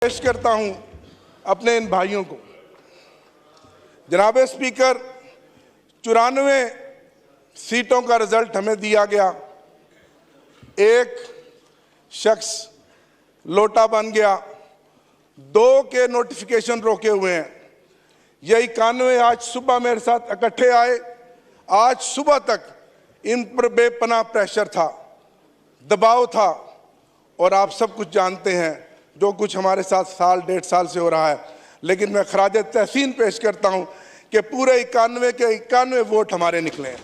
पेश करता हूं अपने इन भाइयों को। जनाब स्पीकर, 94 सीटों का रिजल्ट हमें दिया गया। एक शख्स लोटा बन गया, 2 के नोटिफिकेशन रोके हुए हैं। ये 91 आज सुबह मेरे साथ इकट्ठे आए। आज सुबह तक इन पर बेपनाह प्रेशर था, दबाव था, और आप सब कुछ जानते हैं जो कुछ हमारे साथ साल 1.5 साल से हो रहा है। लेकिन मैं खराज तहसीन पेश करता हूं कि पूरे 91 के 91 वोट हमारे निकले हैं।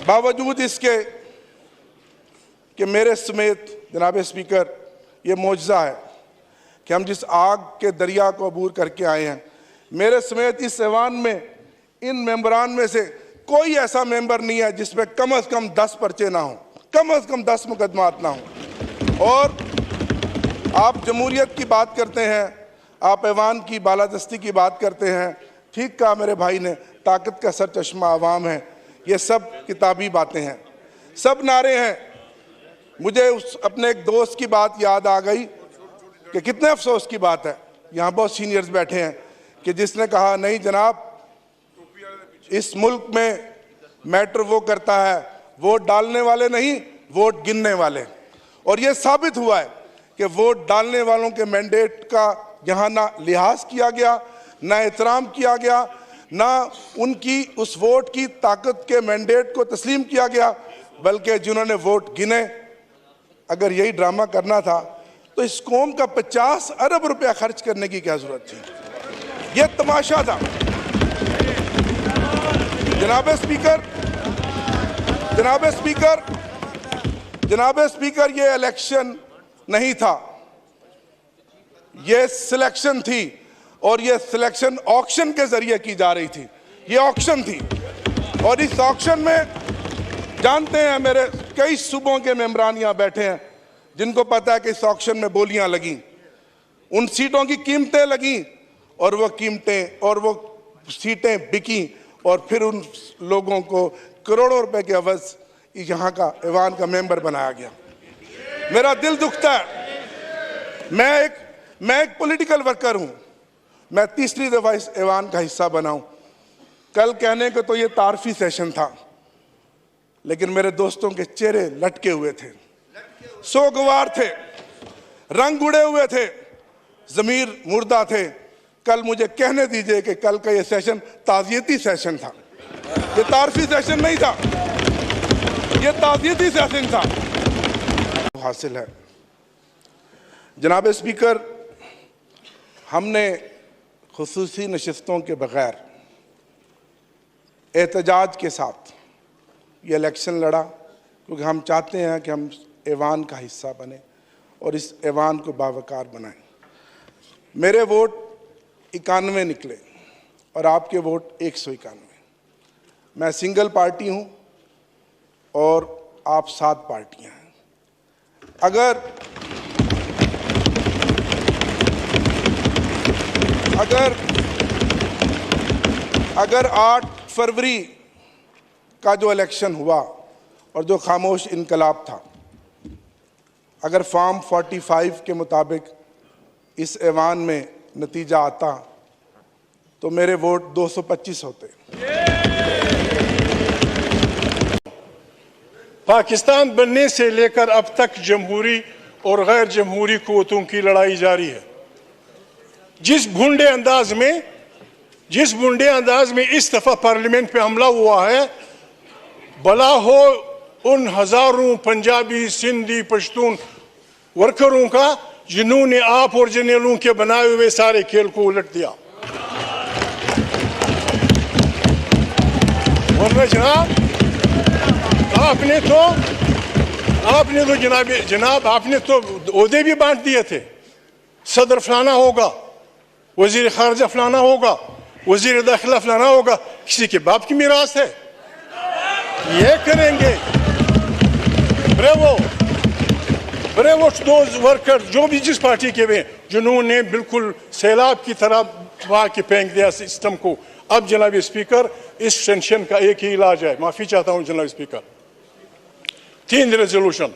बावजूद इसके कि मेरे समेत जनाब स्पीकर, ये मौजज़ा है कि हम जिस आग के दरिया को अबूर करके आए हैं। मेरे समेत इस ऐवान में इन मेंबरान में से कोई ऐसा मेंबर नहीं है जिसमें कम से कम 10 पर्चे ना हो, कम से कम 10 मुकदमात ना हो। और आप जमहूरियत की बात करते हैं, आप ऐवान की बालादस्ती की बात करते हैं। ठीक कहा मेरे भाई ने, ताकत का सर चश्मा आवाम है। ये सब किताबी बातें हैं, सब नारे हैं। मुझे उस अपने एक दोस्त की बात याद आ गई कि कितने अफसोस की बात है, यहाँ बहुत सीनियर्स बैठे हैं, कि जिसने कहा नहीं जनाब, इस मुल्क में मैटर वो करता है वोट डालने वाले नहीं, वोट गिनने वाले। और ये साबित हुआ है कि वोट डालने वालों के मैंडेट का यहाँ ना लिहाज किया गया, ना एहतराम किया गया, ना उनकी उस वोट की ताकत के मैंडेट को तस्लीम किया गया, बल्कि जिन्होंने वोट गिने। अगर यही ड्रामा करना था तो इस कौम का 50 अरब रुपया खर्च करने की क्या जरूरत थी? यह तमाशा था। जनाब स्पीकर, जनाब स्पीकर, जनाब स्पीकर, ये इलेक्शन नहीं था, ये सिलेक्शन थी। और ये सिलेक्शन ऑक्शन के जरिए की जा रही थी। ये ऑक्शन थी, और इस ऑक्शन में जानते हैं मेरे कई सूबों के मेंबरान यहाँ बैठे हैं जिनको पता है कि इस ऑक्शन में बोलियां लगी, उन सीटों की कीमतें लगी, और वो कीमतें और वो सीटें बिकी, और फिर उन लोगों को करोड़ों रुपए के अवज यहाँ का ऐवान का मेंबर बनाया गया। मेरा दिल दुखता है। मैं एक पॉलिटिकल वर्कर हूँ। मैं तीसरी दफा इस ऐवान का हिस्सा बना हूँ। कल कहने को तो ये तारफी सेशन था, लेकिन मेरे दोस्तों के चेहरे लटके हुए थे, सोगवार थे, रंग उड़े हुए थे, जमीर मुर्दा थे। कल मुझे कहने दीजिए कि कल का ये सेशन ताज़ियती सेशन था, ये तारफी सेशन नहीं था, ये ताज़ियती सेशन था। हासिल है जनाब स्पीकर, हमने खुसूसी नशिस्तों के बगैर एहतजाज के साथ ये इलेक्शन लड़ा, क्योंकि हम चाहते हैं कि हम ऐवान का हिस्सा बने और इस ऐवान को बावकार बनाएं। मेरे वोट 91 निकले और आपके वोट 191। मैं सिंगल पार्टी हूं और आप 7 पार्टियां हैं। अगर 8 फरवरी का जो इलेक्शन हुआ और जो खामोश इनकलाब था, अगर फॉर्म 45 के मुताबिक इस ऐवान में नतीजा आता तो मेरे वोट 225 होते। पाकिस्तान बनने से लेकर अब तक जमहूरी और गैर जमहूरी कुव्वतों की लड़ाई जारी है। जिस भूंडे अंदाज में इस दफा पार्लियामेंट पे हमला हुआ है, भला हो उन हजारों पंजाबी, सिंधी, पश्तून वर्करों का जिन्होंने आप और जर्नलों के बनाए हुए सारे खेल को उलट दिया। वरना जनाब आपने तो ओहदे भी बांट दिए थे। सदर फलाना होगा, वजीर खारजा फलाना होगा, वजीर दाखिला फलाना होगा। किसी के बाप की मीरास है, ये करेंगे। ब्रेवो दोज वर्कर जो भी जिस पार्टी के हुए, जिन्होंने बिल्कुल सैलाब की तरह वहां के फेंक दिया सिस्टम को, अब जनाब स्पीकर, इस टेंशन का एक ही इलाज है। माफी चाहता हूं जनाब स्पीकर, 3 रेजोल्यूशन